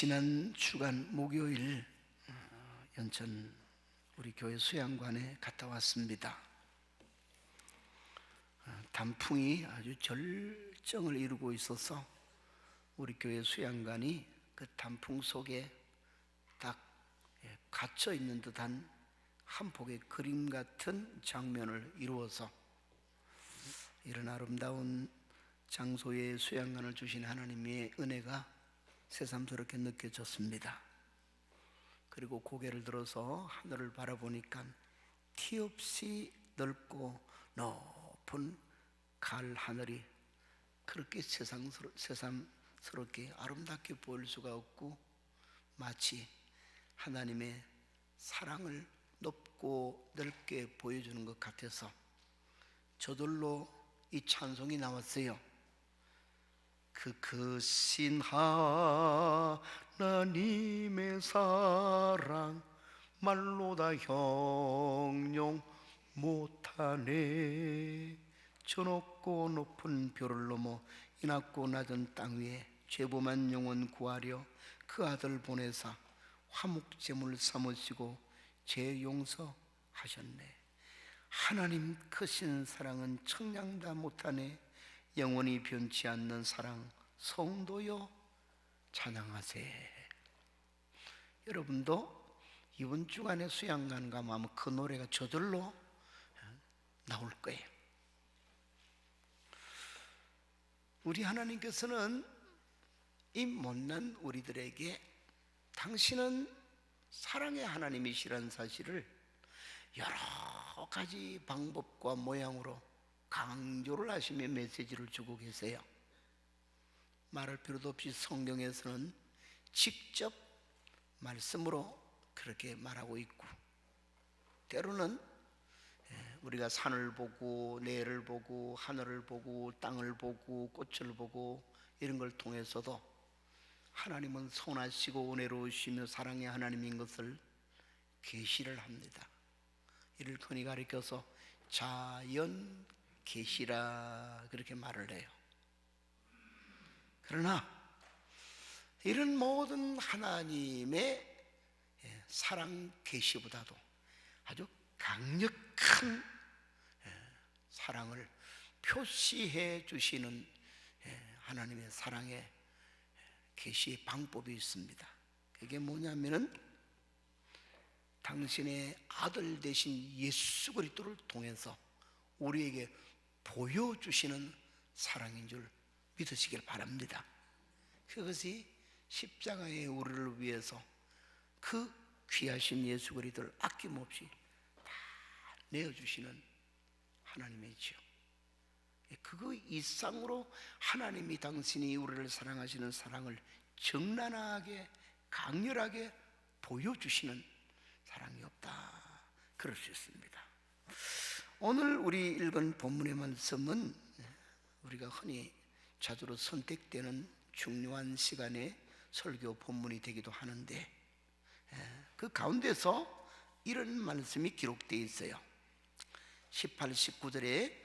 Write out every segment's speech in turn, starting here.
지난 주간 목요일 연천 우리 교회 수양관에 갔다 왔습니다. 단풍이 아주 절정을 이루고 있어서 우리 교회 수양관이 그 단풍 속에 딱 갇혀 있는 듯한 한 폭의 그림 같은 장면을 이루어서 이런 아름다운 장소에 수양관을 주신 하나님의 은혜가 새삼스럽게 느껴졌습니다. 그리고 고개를 들어서 하늘을 바라보니까 티 없이 넓고 높은 가을 하늘이 그렇게 새삼스럽게 아름답게 보일 수가 없고, 마치 하나님의 사랑을 높고 넓게 보여주는 것 같아서 저절로 이 찬송이 나왔어요. 그 크신 하나님의 사랑 말로 다 형용 못하네. 저 높고 높은 별을 넘어 이 낮고 낮은 땅 위에 죄범한 영혼 구하려 그 아들 보내사 화목제물 삼으시고 죄 용서하셨네. 하나님 크신 사랑은 청량다 못하네. 영원히 변치 않는 사랑 성도여 찬양하세. 여러분도 이번 주간에 수양관 가면 그 노래가 저절로 나올 거예요. 우리 하나님께서는 이 못난 우리들에게 당신은 사랑의 하나님이시라는 사실을 여러 가지 방법과 모양으로 강조를 하시며 메시지를 주고 계세요. 말할 필요도 없이 성경에서는 직접 말씀으로 그렇게 말하고 있고, 때로는 우리가 산을 보고 내를 보고 하늘을 보고 땅을 보고 꽃을 보고 이런 걸 통해서도 하나님은 선하시고 은혜로우시며 사랑의 하나님인 것을 계시를 합니다. 이를 흔히 가리켜서 자연 계시라 그렇게 말을 해요. 그러나 이런 모든 하나님의 사랑 계시보다도 아주 강력한 사랑을 표시해 주시는 하나님의 사랑의 계시의 방법이 있습니다. 그게 뭐냐면은 당신의 아들 되신 예수 그리스도를 통해서 우리에게 보여주시는 사랑인 줄 믿으시길 바랍니다. 그것이 십자가의 우리를 위해서 그 귀하신 예수 그리스도를 아낌없이 다 내어주시는 하나님이지요. 그거 이상으로 하나님이 당신이 우리를 사랑하시는 사랑을 적나라하게 강렬하게 보여주시는 사랑이 없다, 그럴 수 있습니다. 오늘 우리 읽은 본문의 말씀은 우리가 흔히 자주로 선택되는 중요한 시간에 설교 본문이 되기도 하는데, 그 가운데서 이런 말씀이 기록되어 있어요. 18, 19절에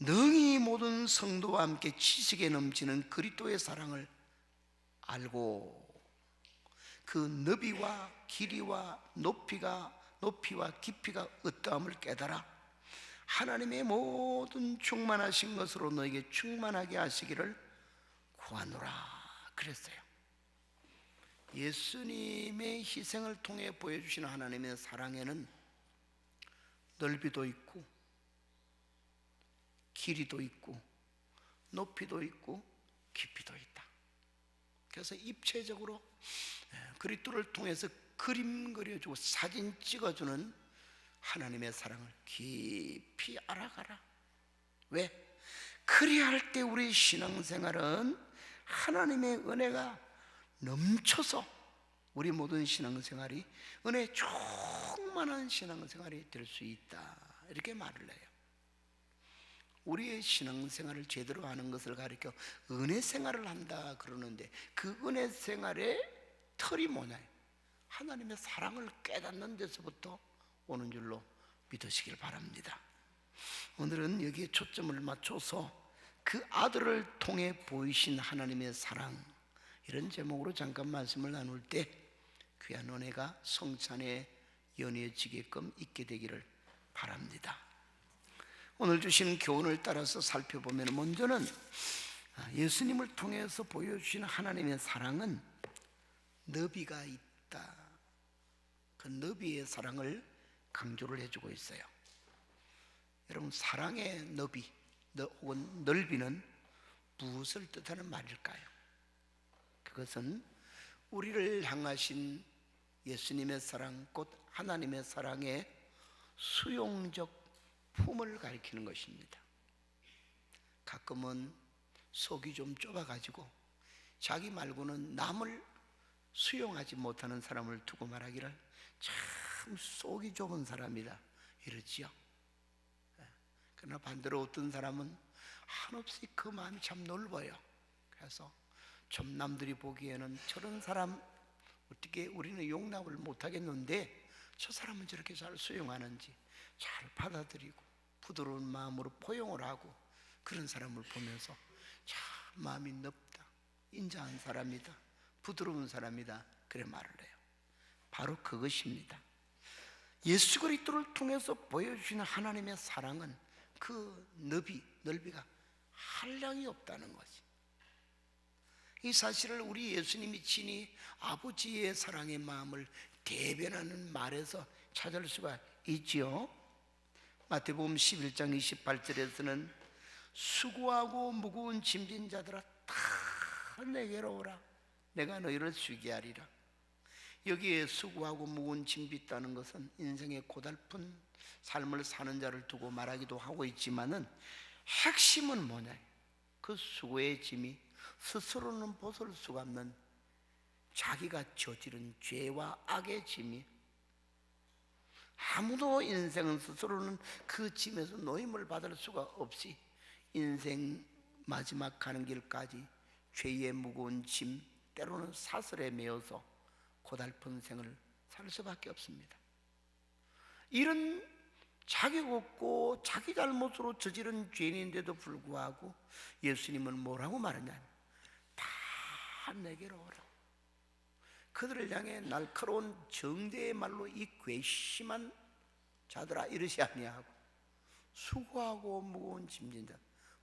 능히 모든 성도와 함께 지식에 넘치는 그리스도의 사랑을 알고 그 너비와 길이와 높이와 깊이가 어떠함을 깨달아 하나님의 모든 충만하신 것으로 너에게 충만하게 하시기를 구하노라 그랬어요. 예수님의 희생을 통해 보여주시는 하나님의 사랑에는 넓이도 있고 길이도 있고 높이도 있고 깊이도 있다. 그래서 입체적으로 그리스도를 통해서 그림 그려주고 사진 찍어주는 하나님의 사랑을 깊이 알아가라. 왜? 그리할 때 우리 신앙생활은 하나님의 은혜가 넘쳐서 우리 모든 신앙생활이 은혜 충만한 신앙생활이 될 수 있다, 이렇게 말을 해요. 우리의 신앙생활을 제대로 하는 것을 가리켜 은혜생활을 한다 그러는데, 그 은혜생활의 틀이 뭐냐? 하나님의 사랑을 깨닫는 데서부터 오는 줄로 믿으시길 바랍니다. 오늘은 여기에 초점을 맞춰서 그 아들을 통해 보이신 하나님의 사랑, 이런 제목으로 잠깐 말씀을 나눌 때 귀한 은혜가 성찬에 연이어지게끔 있게 되기를 바랍니다. 오늘 주신 교훈을 따라서 살펴보면 먼저는 예수님을 통해서 보여주시는 하나님의 사랑은 너비가 있다. 그 너비의 사랑을 강조를 해주고 있어요. 여러분, 사랑의 너비 혹은 넓이는 무엇을 뜻하는 말일까요? 그것은 우리를 향하신 예수님의 사랑, 곧 하나님의 사랑의 수용적 품을 가리키는 것입니다. 가끔은 속이 좀 좁아가지고 자기 말고는 남을 수용하지 못하는 사람을 두고 말하기를 참 속이 좁은 사람이다 이러지요. 그러나 반대로 어떤 사람은 한없이 그 마음이 참 넓어요. 그래서 좀 남들이 보기에는 저런 사람 어떻게 우리는 용납을 못하겠는데 저 사람은 저렇게 잘 수용하는지 잘 받아들이고 부드러운 마음으로 포용을 하고, 그런 사람을 보면서 참 마음이 넓다, 인자한 사람이다, 부드러운 사람이다, 그래 말을 해요. 바로 그것입니다. 예수 그리스도를 통해서 보여주시는 하나님의 사랑은 그 넓이가 한량이 없다는 거지. 이 사실을 우리 예수님이 친히 아버지의 사랑의 마음을 대변하는 말에서 찾을 수가 있지요. 마태복음 11장 28절에서는 수고하고 무거운 짐진 자들아 다 내게로 오라, 내가 너희를 쉬게 하리라. 여기에 수고하고 무거운 짐이 있다는 것은 인생의 고달픈 삶을 사는 자를 두고 말하기도 하고 있지만은 핵심은 뭐냐? 그 수고의 짐이 스스로는 벗을 수가 없는 자기가 저지른 죄와 악의 짐이, 아무도 인생은 스스로는 그 짐에서 노임을 받을 수가 없이 인생 마지막 가는 길까지 죄의 무거운 짐, 때로는 사슬에 매어서 고달픈 생을 살 수밖에 없습니다. 이런 자격 없고 자기 잘못으로 저지른 죄인인데도 불구하고 예수님은 뭐라고 말하냐? 다 내게로 오라. 그들을 향해 날카로운 정죄의 말로 이 괘씸한 자들아 이르시 아니하고, 수고하고 무거운 짐진 자,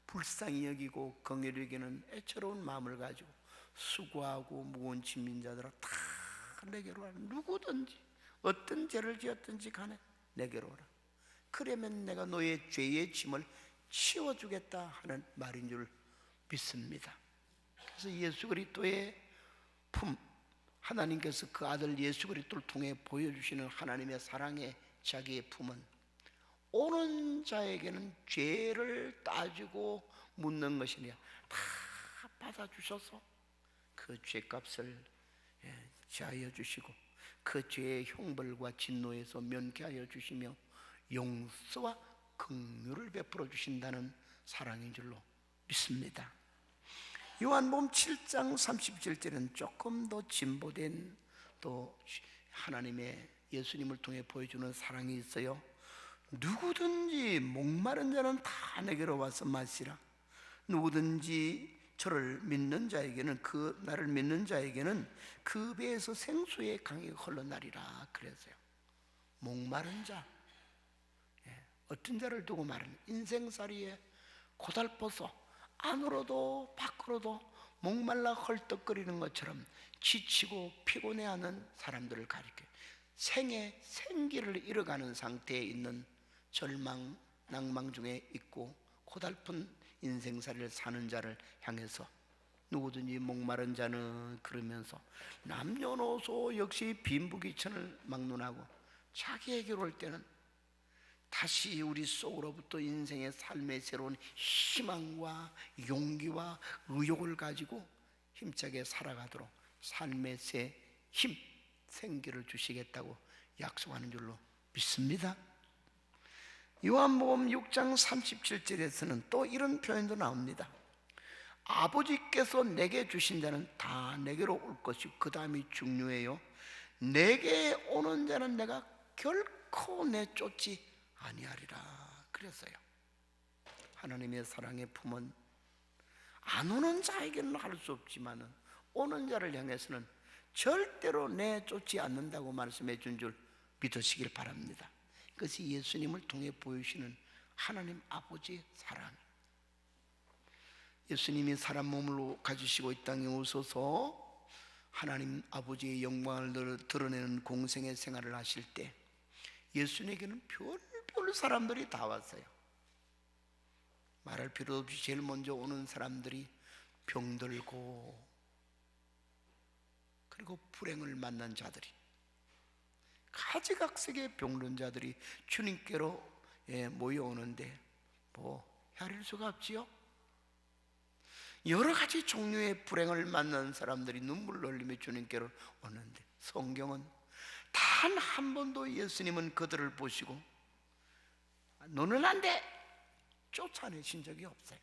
불쌍히 여기고 긍휼히 여기는 애처로운 마음을 가지고 수고하고 무거운 짐진 자들아 다 내게로 오라. 누구든지 어떤 죄를 지었든지 간에 내게로 오라. 그러면 내가 너의 죄의 짐을 치워주겠다 하는 말인 줄 믿습니다. 그래서 예수 그리스도의 품, 하나님께서 그 아들 예수 그리스도를 통해 보여주시는 하나님의 사랑의 자기의 품은 오는 자에게는 죄를 따지고 묻는 것이 아니라 다 받아주셔서 그 죄값을 제하여 주시고 그 죄의 형벌과 진노에서 면케하여 주시며 용서와 긍휼을 베풀어 주신다는 사랑인 줄로 믿습니다. 요한복음 7장 37절에는 조금 더 진보된 또 하나님의 예수님을 통해 보여주는 사랑이 있어요. 누구든지 목마른 자는 다 내게로 와서 마시라. 누구든지 저를 믿는 자에게는, 그 나를 믿는 자에게는 그 배에서 생수의 강이 흘러나리라 그랬어요. 목마른 자, 어떤 자를 두고 말하는, 인생살이에 고달퍼서 안으로도 밖으로도 목말라 헐떡거리는 것처럼 지치고 피곤해하는 사람들을 가리켜요. 생의 생기를 잃어가는 상태에 있는 절망, 낭망 중에 있고 고달픈 인생살이를 사는 자를 향해서 누구든지 목마른 자는 그러면서 남녀노소 역시 빈부귀천을 막론하고 자기에게로 올 때는 다시 우리 속으로부터 인생의 삶의 새로운 희망과 용기와 의욕을 가지고 힘차게 살아가도록 삶의 새 힘, 생기를 주시겠다고 약속하는 줄로 믿습니다. 요한복음 6장 37절에서는 또 이런 표현도 나옵니다. 아버지께서 내게 주신 자는 다 내게로 올 것이고, 그 다음이 중요해요. 내게 오는 자는 내가 결코 내쫓지 아니하리라 그랬어요. 하나님의 사랑의 품은 안 오는 자에게는 할 수 없지만은 오는 자를 향해서는 절대로 내쫓지 않는다고 말씀해 준 줄 믿으시길 바랍니다. 그것이 예수님을 통해 보여주시는 하나님 아버지의 사랑. 예수님이 사람 몸을 가지시고 이 땅에 오셔서 하나님 아버지의 영광을 드러내는 공생의 생활을 하실 때 예수님에게는 별별 사람들이 다 왔어요. 말할 필요 없이 제일 먼저 오는 사람들이 병들고 그리고 불행을 만난 자들이, 가지각색의 병든 자들이 주님께로 모여오는데 헤아릴 수가 없지요. 여러 가지 종류의 불행을 만난 사람들이 눈물을 흘리며 주님께로 오는데 성경은 단 한 번도 예수님은 그들을 보시고 너는 안 돼! 쫓아내신 적이 없어요.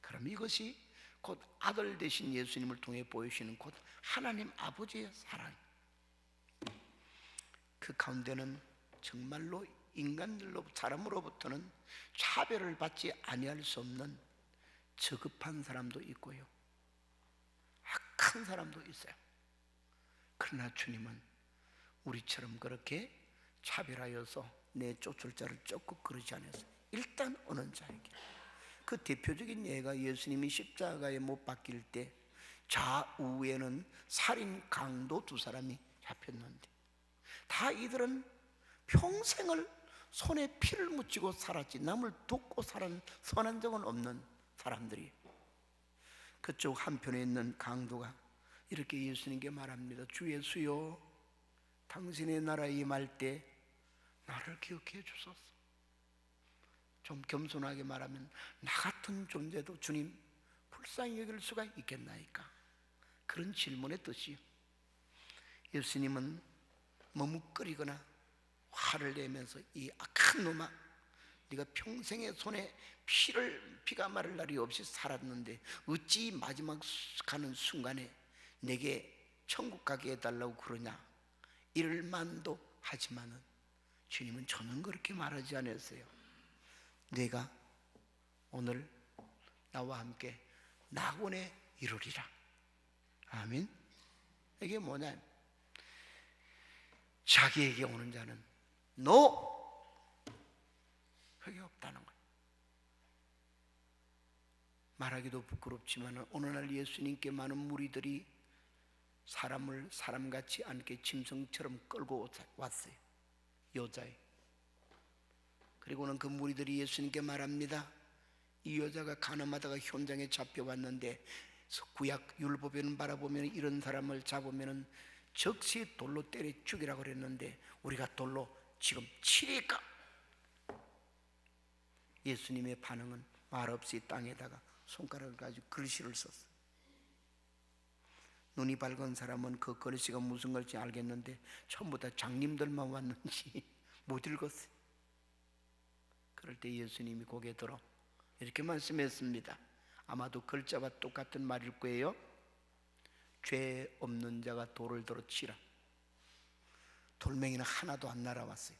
그럼 이것이 곧 아들 되신 예수님을 통해 보여주시는 곧 하나님 아버지의 사랑. 그 가운데는 정말로 사람으로부터는 차별을 받지 아니할 수 없는 저급한 사람도 있고요, 악한 사람도 있어요. 그러나 주님은 우리처럼 그렇게 차별하여서 내쫓을 자를 쫓고 그러지 않았어요. 일단 오는 자에게. 그 대표적인 예가 예수님이 십자가에 못 박힐 때 좌우에는 살인 강도 두 사람이 잡혔는데 다 이들은 평생을 손에 피를 묻히고 살았지 남을 돕고 살은 선한 적은 없는 사람들이, 그쪽 한편에 있는 강도가 이렇게 예수님께 말합니다. 주 예수여, 당신의 나라에 임할 때 나를 기억해 주소서. 좀 겸손하게 말하면 나 같은 존재도 주님 불쌍히 여길 수가 있겠나이까? 그런 질문의 뜻이요. 예수님은 머뭇거리거나 화를 내면서 이 악한 놈아, 네가 평생의 손에 피가 마를 날이 없이 살았는데 어찌 마지막 가는 순간에 내게 천국 가게 해달라고 그러냐, 이럴 만도 하지만은 주님은 저는 그렇게 말하지 않았어요. 내가 오늘 나와 함께 낙원에 이르리라. 아멘. 이게 뭐냐, 자기에게 오는 자는 회개 없다는 거예요. 말하기도 부끄럽지만 어느 날 예수님께 많은 무리들이 사람을 사람같이 않게 짐승처럼 끌고 왔어요. 여자애. 그리고는 그 무리들이 예수님께 말합니다. 이 여자가 가늠하다가 현장에 잡혀왔는데 구약 율법에는 바라보면 이런 사람을 잡으면 즉시 돌로 때려 죽이라고 그랬는데 우리가 돌로 지금 치리까? 예수님의 반응은 말없이 땅에다가 손가락을 가지고 글씨를 썼어요. 눈이 밝은 사람은 그 글씨가 무슨 글인지 알겠는데 전부 다 장님들만 왔는지 못 읽었어요. 그럴 때 예수님이 고개 들어 이렇게 말씀했습니다. 아마도 글자와 똑같은 말일 거예요. 죄 없는 자가 돌을 들어 치라. 돌멩이는 하나도 안 날아왔어요.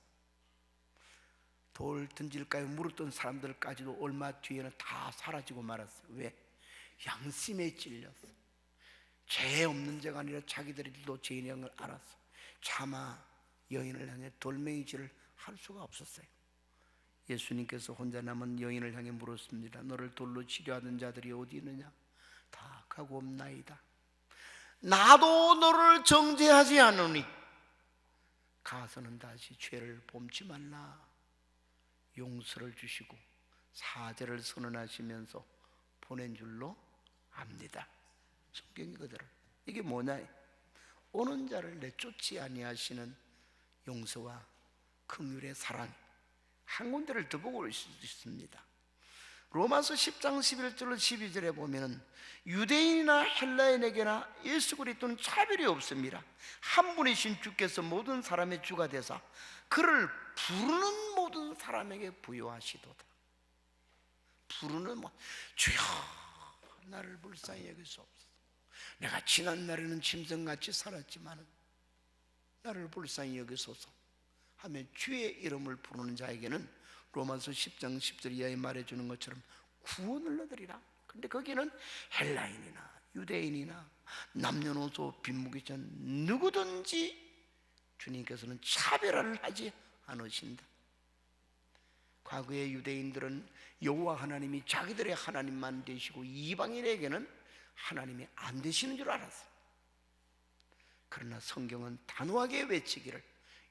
돌 던질까요 물었던 사람들까지도 얼마 뒤에는 다 사라지고 말았어요. 왜? 양심에 찔렸어. 죄 없는 자가 아니라 자기들도 죄인인 걸 알았어. 차마 여인을 향해 돌멩이질을 할 수가 없었어요. 예수님께서 혼자 남은 여인을 향해 물었습니다. 너를 돌로 치료하던 자들이 어디 있느냐? 다 가고 없나이다. 나도 너를 정죄하지 않으니 가서는 다시 죄를 범치 말라. 용서를 주시고 사죄를 선언하시면서 보낸 줄로 압니다. 성경이 그대로. 이게 뭐냐? 오는 자를 내쫓지 아니하시는 용서와 긍휼의 사랑. 한 군데를 더 보고 올 수 있습니다. 로마서 10장 11절로 12절에 보면 유대인이나 헬라인에게나 예수 그리스도는 차별이 없습니다. 한 분이신 주께서 모든 사람의 주가 되사 그를 부르는 모든 사람에게 부여하시도다. 부르는 주여 나를 불쌍히 여기소서. 내가 지난 날에는 짐승같이 살았지만 나를 불쌍히 여기소서 하며 주의 이름을 부르는 자에게는 로마서 10장 10절 이하에 말해주는 것처럼 구원을 얻으리라. 근데 거기는 헬라인이나 유대인이나 남녀노소 빈무기전 누구든지 주님께서는 차별화를 하지 않으신다. 과거의 유대인들은 여호와 하나님이 자기들의 하나님만 되시고 이방인에게는 하나님이 안 되시는 줄 알았어요. 그러나 성경은 단호하게 외치기를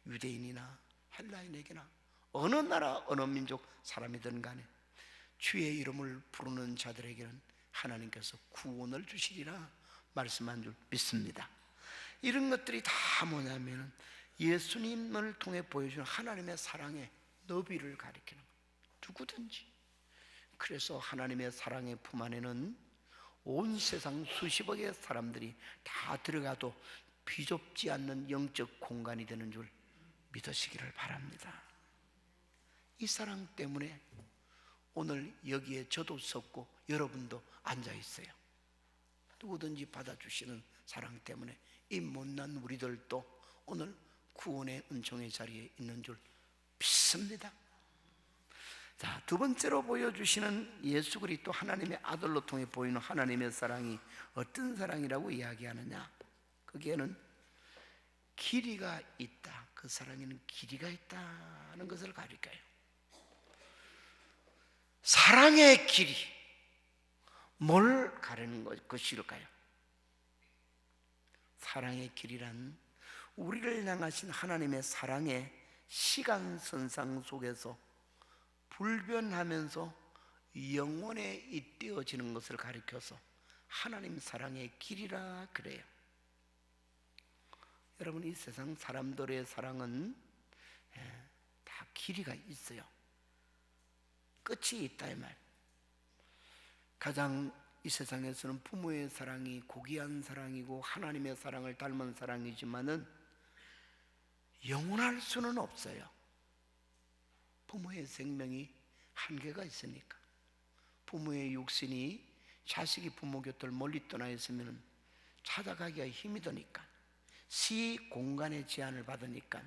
유대인이나 헬라인에게나 어느 나라 어느 민족 사람이든 간에 주의 이름을 부르는 자들에게는 하나님께서 구원을 주시리라 말씀한 줄 믿습니다. 이런 것들이 다 뭐냐면 예수님을 통해 보여주는 하나님의 사랑의 너비를 가리키는 거예요. 누구든지. 그래서 하나님의 사랑의 품 안에는 온 세상 수십억의 사람들이 다 들어가도 비좁지 않는 영적 공간이 되는 줄 믿으시기를 바랍니다. 이 사랑 때문에 오늘 여기에 저도 섰고 여러분도 앉아 있어요. 누구든지 받아주시는 사랑 때문에 이 못난 우리들도 오늘 구원의 은총의 자리에 있는 줄 믿습니다. 자, 두 번째로 보여주시는 예수 그리스도 하나님의 아들로 통해 보이는 하나님의 사랑이 어떤 사랑이라고 이야기하느냐? 거기에는 길이가 있다. 그 사랑에는 길이가 있다는 것을 가리켜요. 사랑의 길이 뭘 가르는 것일까요? 사랑의 길이란 우리를 향하신 하나님의 사랑의 시간선상 속에서 불변하면서 영원에 잇대어지는 것을 가리켜서 하나님 사랑의 길이라 그래요. 여러분, 이 세상 사람들의 사랑은 다 길이가 있어요. 끝이 있다 이 말. 가장 이 세상에서는 부모의 사랑이 고귀한 사랑이고 하나님의 사랑을 닮은 사랑이지만은 영원할 수는 없어요. 부모의 생명이 한계가 있으니까. 부모의 육신이 자식이 부모 곁을 멀리 떠나 있으면 찾아가기가 힘이 드니까, 시 공간의 제한을 받으니까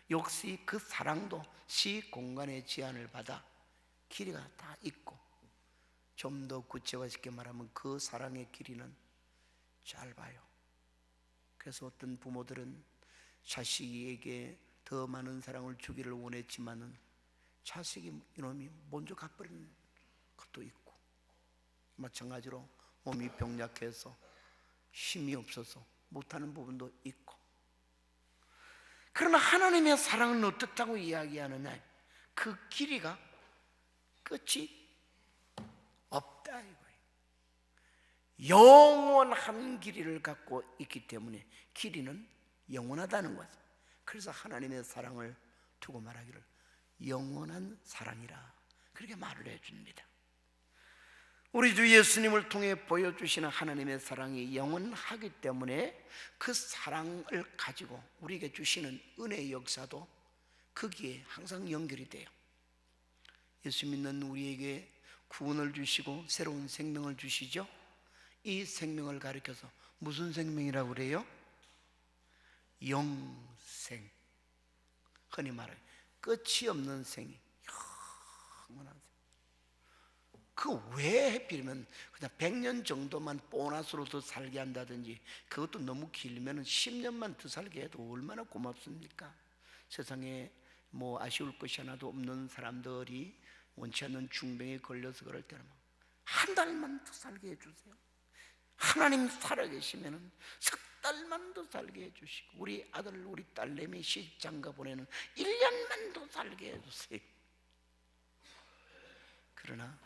역시 그 사랑도 시 공간의 제한을 받아 길이가 다 있고, 좀 더 구체화시켜 말하면 그 사랑의 길이는 짧아요. 그래서 어떤 부모들은 자식에게 더 많은 사랑을 주기를 원했지만은 자식이 이놈이 먼저 가버리는 것도 있고, 마찬가지로 몸이 병약해서 힘이 없어서 못하는 부분도 있고. 그러나 하나님의 사랑은 어떻다고 이야기하느냐? 그 길이가 끝이 없다 이거예요. 영원한 길이를 갖고 있기 때문에 길이는 영원하다는 거죠. 그래서 하나님의 사랑을 두고 말하기를 영원한 사랑이라 그렇게 말을 해줍니다. 우리 주 예수님을 통해 보여주시는 하나님의 사랑이 영원하기 때문에 그 사랑을 가지고 우리에게 주시는 은혜의 역사도 거기에 항상 연결이 돼요. 예수 믿는 우리에게 구원을 주시고 새로운 생명을 주시죠. 이 생명을 가리켜서 무슨 생명이라고 그래요? 영생. 흔히 말해 끝이 없는 생이, 영원한 생. 그 왜 해필이면 그냥 100년 정도만 보너스로 더 살게 한다든지, 그것도 너무 길면 10년만 더 살게 해도 얼마나 고맙습니까? 세상에 뭐 아쉬울 것이 하나도 없는 사람들이 원치 않는 중병에 걸려서 그럴 때는 한 달만 더 살게 해주세요. 하나님 살아계시면 석 달만 더 살게 해주시고, 우리 아들 우리 딸내미 시집장가 보내는 1년만 더 살게 해주세요. 그러나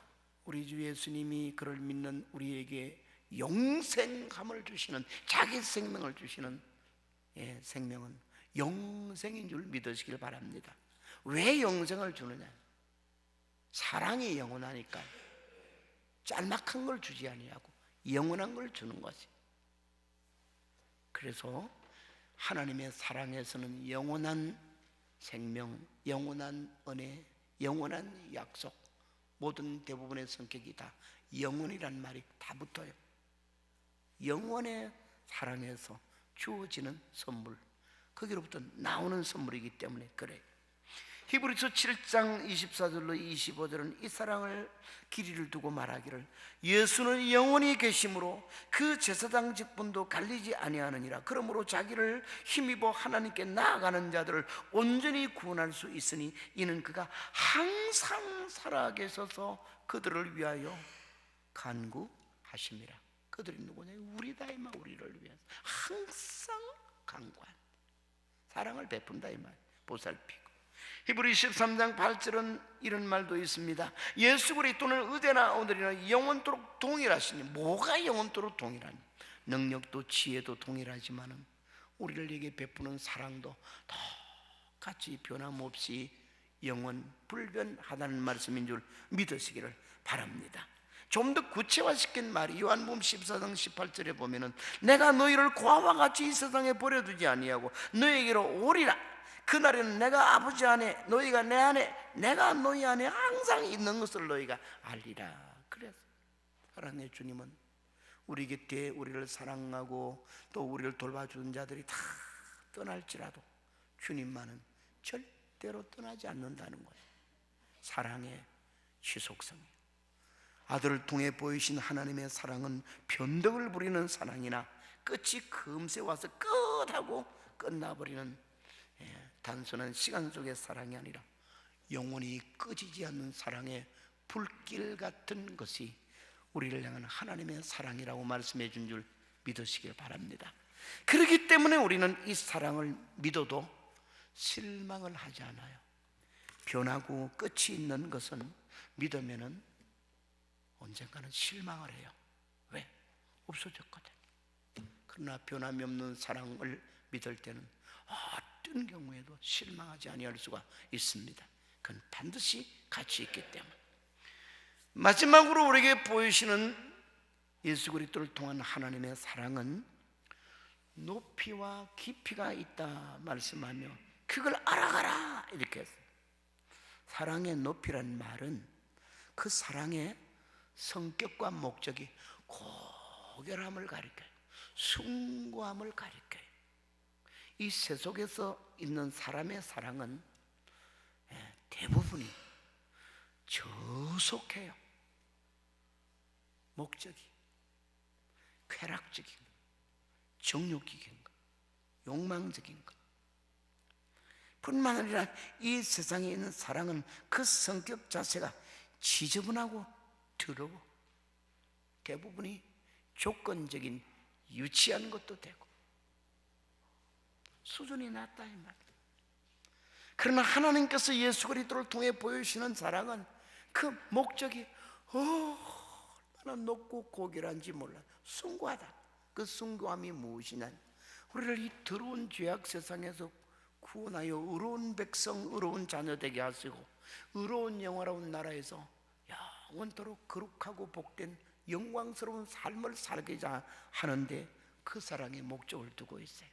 우리 주 예수님이 그를 믿는 우리에게 영생함을 주시는, 자기 생명을 주시는 생명은 영생인 줄 믿으시길 바랍니다. 왜 영생을 주느냐? 사랑이 영원하니까 짤막한 걸 주지 아니하고 영원한 걸 주는 거지. 그래서 하나님의 사랑에서는 영원한 생명, 영원한 은혜, 영원한 약속, 모든 대부분의 성격이 다 영원이란 말이 다 붙어요. 영원의 사랑에서 주어지는 선물, 거기로부터 나오는 선물이기 때문에 그래요. 히브리서 7장 24절로 25절은 이 사랑을 길이를 두고 말하기를 예수는 영원히 계심으로 그 제사장 직분도 갈리지 아니하느니라. 그러므로 자기를 힘입어 하나님께 나아가는 자들을 온전히 구원할 수 있으니 이는 그가 항상 살아계셔서 그들을 위하여 간구하심이라. 그들이 누구냐? 우리다 이 말. 우리를 위해서 항상 간구한 사랑을 베푼다 이 말. 보살피고. 히브리 13장 8절은 이런 말도 있습니다. 예수 그리스도는 어제나 오늘이나 영원토록 동일하시니. 뭐가 영원토록 동일하니? 능력도 지혜도 동일하지만은 우리에게 베푸는 사랑도 똑같이 변함없이 영원 불변하다는 말씀인 줄 믿으시기를 바랍니다. 좀 더 구체화시킨 말이 요한복음 14장 18절에 보면은 내가 너희를 고아와 같이 이 세상에 버려두지 아니하고 너희에게로 오리라. 그날에는 내가 아버지 안에 너희가 내 안에 내가 너희 안에 항상 있는 것을 너희가 알리라. 그래서 사랑의 주님은 우리 곁에 우리를 사랑하고 또 우리를 돌봐주는 자들이 다 떠날지라도 주님만은 절대로 떠나지 않는다는 거예요. 사랑의 지속성이에요. 아들을 통해 보이신 하나님의 사랑은 변덕을 부리는 사랑이나 끝이 금세 와서 끝하고 끝나버리는 단순한 시간 속의 사랑이 아니라 영원히 꺼지지 않는 사랑의 불길 같은 것이 우리를 향한 하나님의 사랑이라고 말씀해 준 줄 믿으시길 바랍니다. 그렇기 때문에 우리는 이 사랑을 믿어도 실망을 하지 않아요. 변하고 끝이 있는 것은 믿으면은 언젠가는 실망을 해요. 왜? 없어졌거든. 그러나 변함이 없는 사랑을 믿을 때는 어떤 경우에도 실망하지 아니할 수가 있습니다. 그건 반드시 가치 있기 때문에. 마지막으로 우리에게 보이시는 예수 그리스도를 통한 하나님의 사랑은 높이와 깊이가 있다 말씀하며 그걸 알아가라 이렇게 했어요. 사랑의 높이란 말은 그 사랑의 성격과 목적이 고결함을 가리켜요. 숭고함을 가리켜요. 이 세속에서 있는 사람의 사랑은 대부분이 저속해요. 목적이 쾌락적인 것, 정욕적인 것, 욕망적인 것 뿐만 아니라 이 세상에 있는 사랑은 그 성격 자체가 지저분하고 더러워. 대부분이 조건적인 유치한 것도 되고 수준이 낮다 이 말. 그러나 하나님께서 예수 그리스도를 통해 보여주시는 사랑은 그 목적이 얼마나 높고 고결한지 몰라. 숭고하다. 그 숭고함이 무엇이냐? 우리를 이 더러운 죄악 세상에서 구원하여 의로운 백성, 의로운 자녀 되게 하시고 의로운 영화로운 나라에서 영원토록 거룩하고 복된 영광스러운 삶을 살게 하는데 그 사랑의 목적을 두고 있어요.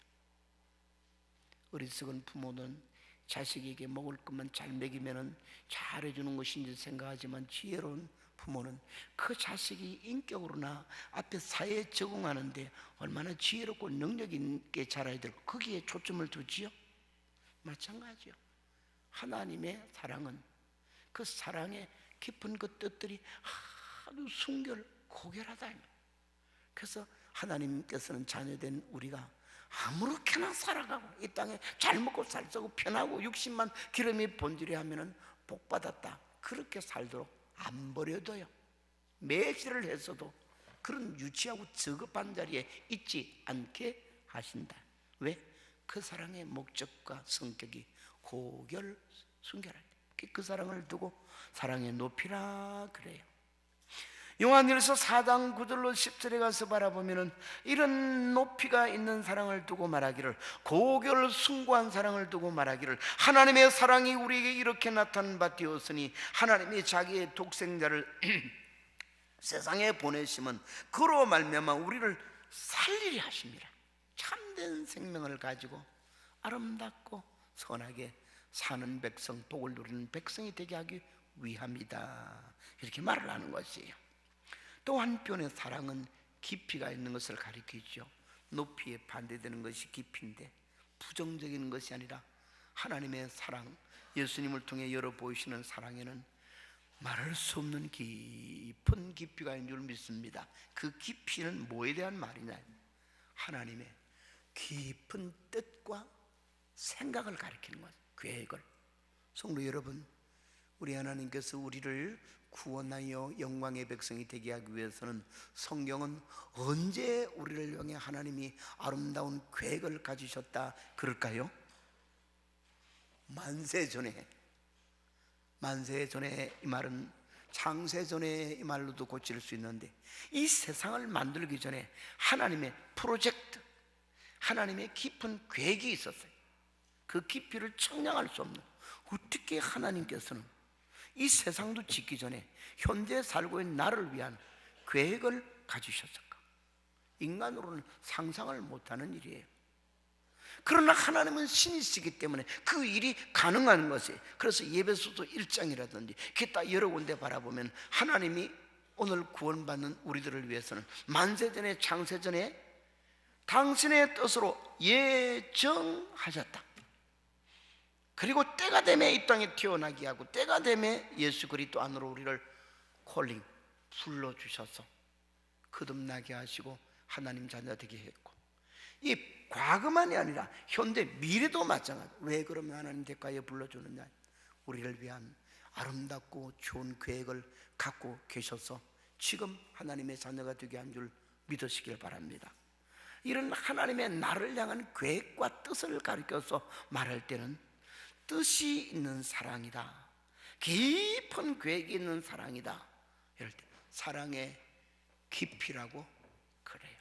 어리석은 부모는 자식에게 먹을 것만 잘 먹이면 잘해주는 것인지 생각하지만 지혜로운 부모는 그 자식이 인격으로나 앞에 사회에 적응하는데 얼마나 지혜롭고 능력 있게 자라야 되고 거기에 초점을 두지요. 마찬가지요. 하나님의 사랑은 그 사랑의 깊은 그 뜻들이 아주 순결 고결하다. 그래서 하나님께서는 자녀된 우리가 아무렇게나 살아가고 이 땅에 잘 먹고 잘 쓰고 편하고 육신만 기름이 번지려 하면은 복 받았다 그렇게 살도록 안 버려둬요. 매질을 했어도 그런 유치하고 저급한 자리에 있지 않게 하신다. 왜? 그 사랑의 목적과 성격이 고결 순결할 때 그 사랑을 두고 사랑의 높이라 그래요. 요한일서 4장 9절로 10절에 가서 바라보면은 이런 높이가 있는 사랑을 두고 말하기를 고결 숭고한 사랑을 두고 말하기를 하나님의 사랑이 우리에게 이렇게 나타난 바 되었으니 하나님이 자기의 독생자를 세상에 보내심은 그로 말미암아 우리를 살리려 하심이라. 참된 생명을 가지고 아름답고 선하게 사는 백성, 복을 누리는 백성이 되게 하기 위함이다 이렇게 말을 하는 것이에요. 또 한편의 사랑은 깊이가 있는 것을 가리키죠. 높이에 반대되는 것이 깊이인데 부정적인 것이 아니라 하나님의 사랑, 예수님을 통해 열어 보이시는 사랑에는 말할 수 없는 깊은 깊이가 있는 줄 믿습니다. 그 깊이는 뭐에 대한 말이냐? 하나님의 깊은 뜻과 생각을 가리키는 것, 계획을. 성도 여러분, 우리 하나님께서 우리를 구원하여 영광의 백성이 되게 하기 위해서는 성경은 언제 우리를 향해 하나님이 아름다운 계획을 가지셨다 그럴까요? 만세 전에 이 말은 창세 전에 이 말로도 고칠 수 있는데, 이 세상을 만들기 전에 하나님의 프로젝트, 하나님의 깊은 계획이 있었어요. 그 깊이를 측량할 수 없는, 어떻게 하나님께서는 이 세상도 짓기 전에 현재 살고 있는 나를 위한 계획을 가지셨을까? 인간으로는 상상을 못하는 일이에요. 그러나 하나님은 신이시기 때문에 그 일이 가능한 것이에요. 그래서 예배소서 1장이라든지 기타 여러 군데 바라보면 하나님이 오늘 구원받는 우리들을 위해서는 만세전에 창세전에 당신의 뜻으로 예정하셨다. 그리고 때가 되매 이 땅에 태어나게 하고 때가 되매 예수 그리스도 안으로 우리를 콜링 불러주셔서 거듭나게 하시고 하나님 자녀 되게 했고, 이 과거만이 아니라 현대 미래도 마찬가지. 왜 그러면 하나님 대가에 불러주느냐? 우리를 위한 아름답고 좋은 계획을 갖고 계셔서 지금 하나님의 자녀가 되게 한 줄 믿으시길 바랍니다. 이런 하나님의 나를 향한 계획과 뜻을 가리켜서 말할 때는 뜻이 있는 사랑이다, 깊은 계획이 있는 사랑이다, 이럴 때 사랑의 깊이라고 그래요.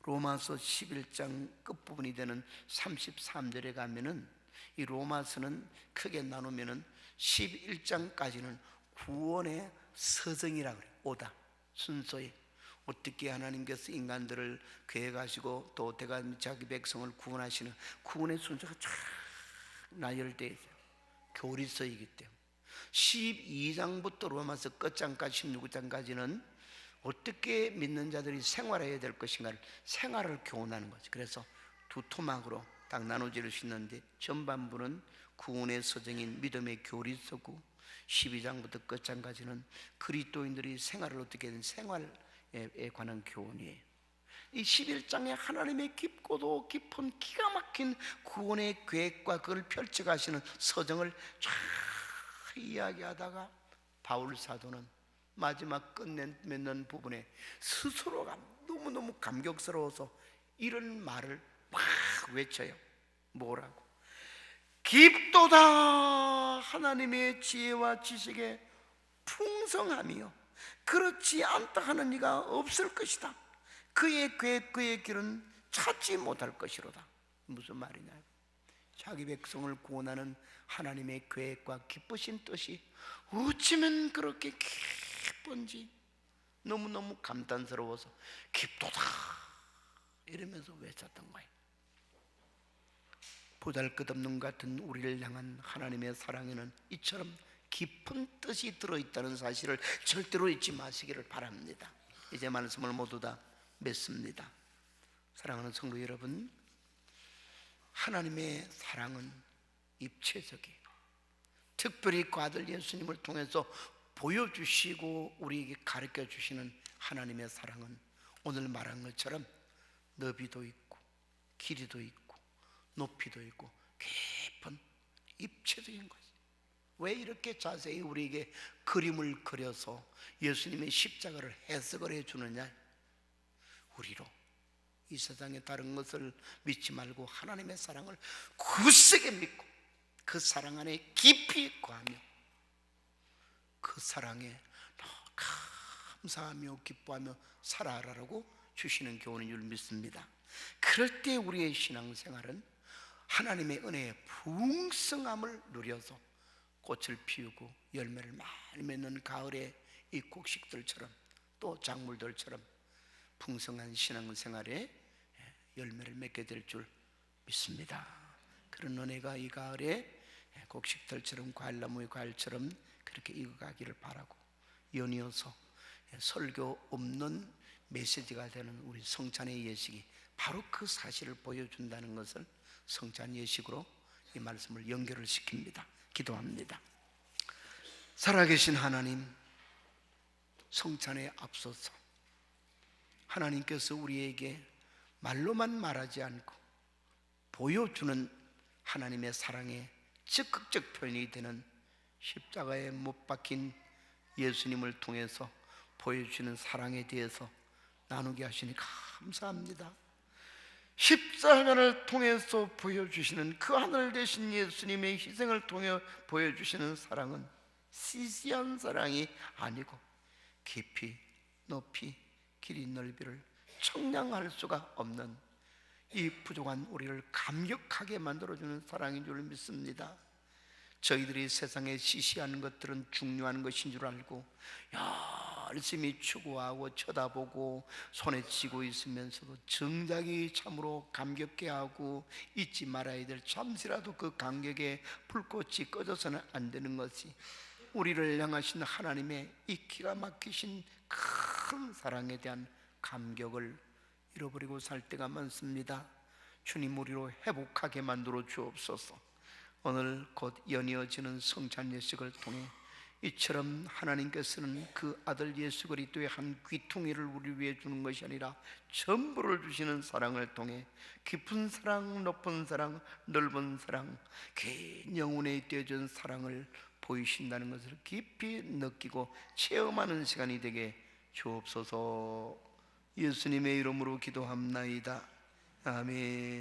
로마서 11장 끝부분이 되는 33절에 가면은 이 로마서는 크게 나누면은 11장까지는 구원의 서정이라고 그래요. 오다 순서에 어떻게 하나님께서 인간들을 계획하시고 또 때가 자기 백성을 구원하시는 구원의 순서가 쫙 나열되어 있어요. 교리서이기 때문에 12장부터 로마서 끝장까지 16장까지는 어떻게 믿는 자들이 생활해야 될 것인가를 생활을 교훈하는 거죠. 그래서 두 토막으로 딱 나눠질 수 있는데, 전반부는 구원의 서정인 믿음의 교리서고 12장부터 끝장까지는 그리스도인들이 생활을 어떻게 하는 생활에 관한 교훈이에요. 이 11장에 하나님의 깊고도 깊은 기가 막힌 구원의 계획과 그걸 펼쳐가시는 서정을 쫙 이야기하다가 바울 사도는 마지막 끝맺는 부분에 스스로가 너무너무 감격스러워서 이런 말을 막 외쳐요. 뭐라고? 깊도다 하나님의 지혜와 지식의 풍성함이요 그렇지 않다 하는 이가 없을 것이다. 그의 계획 그의 길은 찾지 못할 것이로다. 무슨 말이냐? 자기 백성을 구원하는 하나님의 계획과 기쁘신 뜻이 어찌면 그렇게 기쁜지 너무너무 감탄스러워서 깊도다 이러면서 외쳤던 거예요. 보잘것없는 같은 우리를 향한 하나님의 사랑에는 이처럼 깊은 뜻이 들어있다는 사실을 절대로 잊지 마시기를 바랍니다. 이제 말씀을 모두 다 맺습니다. 사랑하는 성도 여러분, 하나님의 사랑은 입체적이에요. 특별히 그 아들 예수님을 통해서 보여주시고 우리에게 가르쳐 주시는 하나님의 사랑은 오늘 말한 것처럼 너비도 있고 길이도 있고 높이도 있고 깊은 입체적인 것이에요. 왜 이렇게 자세히 우리에게 그림을 그려서 예수님의 십자가를 해석을 해주느냐? 우리로 이 세상에 다른 것을 믿지 말고 하나님의 사랑을 굳세게 믿고 그 사랑 안에 깊이 거하며 그 사랑에 감사하며 기뻐하며 살아가라고 주시는 교훈인 줄 믿습니다. 그럴 때 우리의 신앙생활은 하나님의 은혜의 풍성함을 누려서 꽃을 피우고 열매를 많이 맺는 가을의 이 곡식들처럼 또 작물들처럼 풍성한 신앙생활에 열매를 맺게 될 줄 믿습니다. 그런 은혜가 이 가을에 곡식들처럼 과일나무의 과일처럼 그렇게 익어가기를 바라고, 연이어서 설교 없는 메시지가 되는 우리 성찬의 예식이 바로 그 사실을 보여준다는 것을 성찬 예식으로 이 말씀을 연결을 시킵니다. 기도합니다. 살아계신 하나님, 성찬에 앞서서 하나님께서 우리에게 말로만 말하지 않고 보여주는 하나님의 사랑의 적극적 표현이 되는 십자가에 못 박힌 예수님을 통해서 보여주시는 사랑에 대해서 나누게 하시니 감사합니다. 십자가를 통해서 보여주시는 그 하늘 되신 예수님의 희생을 통해 보여주시는 사랑은 시시한 사랑이 아니고 깊이 높이 길이 넓이를 청량할 수가 없는 이 부족한 우리를 감격하게 만들어주는 사랑인 줄 믿습니다. 저희들이 세상에 시시한 것들은 중요한 것인 줄 알고 열심히 추구하고 쳐다보고 손에 쥐고 있으면서도 정작이 참으로 감격해 하고 잊지 말아야 될, 잠시라도 그 감격에 불꽃이 꺼져서는 안 되는 것이 우리를 향하신 하나님의 이 기가 막히신 큰 사랑에 대한 감격을 잃어버리고 살 때가 많습니다. 주님, 우리로 회복하게 만들어 주옵소서. 오늘 곧 연이어지는 성찬 예식을 통해 이처럼 하나님께서는 그 아들 예수 그리스도의 한 귀퉁이를 우리 위해 주는 것이 아니라 전부를 주시는 사랑을 통해 깊은 사랑, 높은 사랑, 넓은 사랑, 긴 영혼에 떼어진 사랑을 보이신다는 것을 깊이 느끼고 체험하는 시간이 되게 주옵소서. 예수님의 이름으로 기도합나이다. 아멘.